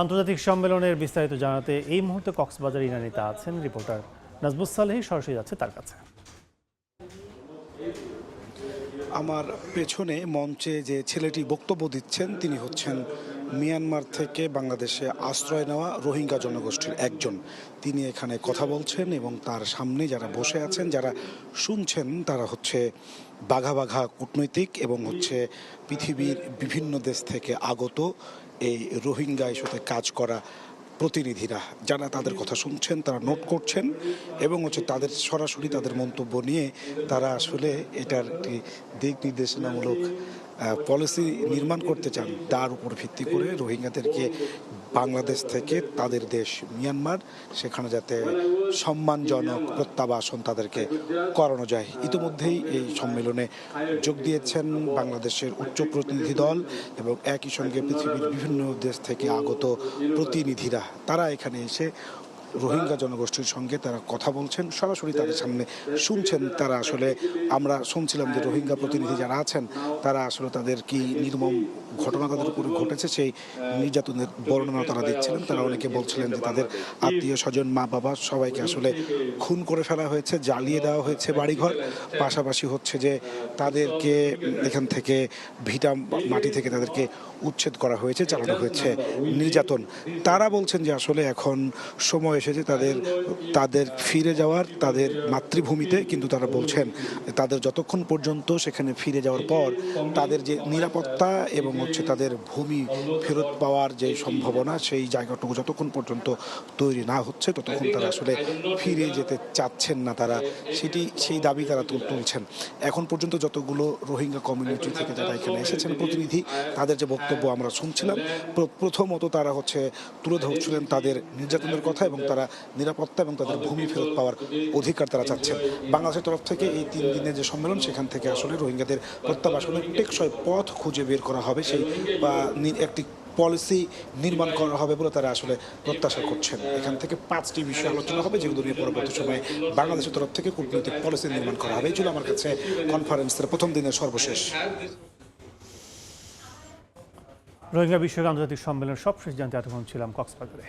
আন্তর্জাতিক সম্মেলনের বিস্তারিত জানাতে এই মুহূর্তে কক্সবাজার ইনানিতে আছেন রিপোর্টার নাজমুস সালেহী। সরাসরি যাচ্ছে তার কাছে। আমার পেছনে মঞ্চে যে ছেলেটি বক্তব্য দিচ্ছেন তিনি হচ্ছেন মিয়ানমার থেকে বাংলাদেশে আশ্রয় নেওয়া রোহিঙ্গা জনগোষ্ঠীর একজন। তিনি এখানে কথা বলছেন এবং তার সামনে যারা বসে আছেন, যারা শুনছেন, তারা হচ্ছে বাঘা বাঘা কূটনৈতিক এবং হচ্ছে পৃথিবীর বিভিন্ন দেশ থেকে আগত এই রোহিঙ্গা ইস্যুতে কাজ করা প্রতিনিধিরা। যারা তাদের কথা শুনছেন, তারা নোট করছেন এবং হচ্ছে তাদের সরাসরি তাদের মন্তব্য নিয়ে তারা আসলে এটার একটি দিক নির্দেশনামূলক পলিসি নির্মাণ করতে চান, তার উপর ভিত্তি করে রোহিঙ্গাদেরকে বাংলাদেশ থেকে তাদের দেশ মিয়ানমার সেখানে যাতে সম্মানজনক প্রত্যাবাসন তাদেরকে করানো যায়। ইতিমধ্যেই এই সম্মেলনে যোগ দিয়েছেন বাংলাদেশের উচ্চ প্রতিনিধি দল এবং একই সঙ্গে পৃথিবীর বিভিন্ন দেশ থেকে আগত প্রতিনিধিরা। তারা এখানে এসে রোহিঙ্গা জনগোষ্ঠীর সঙ্গে তারা কথা বলছেন, সরাসরি তাদের সামনে শুনছেন। তারা আসলে আমরা শুনছিলাম যে রোহিঙ্গা প্রতিনিধি যারা আছেন তারা আসলে তাদের কি নির্মম ঘটনা তাদের উপরে ঘটেছে সেই নির্যাতনের বর্ণনা তারা দিচ্ছিলেন। তারা অনেকে বলছিলেন যে তাদের আত্মীয় স্বজন, মা বাবা সবাইকে আসলে খুন করে ফেলা হয়েছে, জ্বালিয়ে দেওয়া হয়েছে বাড়িঘর। পাশাপাশি হচ্ছে যে তাদেরকে এখান থেকে ভিটা মাটি থেকে তাদেরকে উচ্ছেদ করা হয়েছে, চালানো হয়েছে নির্যাতন। তারা বলছেন যে আসলে এখন সময় এসেছে তাদের ফিরে যাওয়ার তাদের মাতৃভূমিতে, কিন্তু তারা বলছেন তাদের যতক্ষণ পর্যন্ত সেখানে ফিরে যাওয়ার পর তাদের যে নিরাপত্তা এবং হচ্ছে তাদের ভূমি ফেরত পাওয়ার যে সম্ভাবনা সেই জায়গাটুকু যতক্ষণ পর্যন্ত তৈরি না হচ্ছে ততক্ষণ তারা আসলে ফিরে যেতে চাচ্ছেন না। তারা সেই দাবি তারা তুলছেন। এখন পর্যন্ত যতগুলো রোহিঙ্গা কমিউনিটি থেকে যারা এখানে এসেছেন প্রতিনিধি, তাদের যে বক্তব্য আমরা শুনছিলাম, প্রথমত তারা হচ্ছে তুলে ধরছিলেন তাদের নির্যাতনের কথা এবং তারা নিরাপত্তা এবং তাদের ভূমি ফেরত পাওয়ার অধিকার তারা চাচ্ছেন। বাংলাদেশের তরফ থেকে এই 3 দিনের যে সম্মেলন সেখান থেকে আসলে রোহিঙ্গাদের প্রত্যাবাসনের টেকসই পথ খুঁজে বের করা হবে, সেই একটি পলিসি নির্মাণ করা হবে বলে তারা আসলে প্রত্যাশা করছেন। এখান থেকে 5টি বিষয় আলোচনা হবে যেগুলো নিয়ে পরবর্তী সময়ে বাংলাদেশের তরফ থেকে কূটনৈতিক পলিসি নির্মাণ করা হবে। এই ছিল আমার কাছে কনফারেন্সের প্রথম দিনের সর্বশেষ। রোহিঙ্গা বিষয়ক আন্তর্জাতিক সম্মেলনের সবশেষ জানতে এতক্ষণ ছিলাম কক্সবাজারে।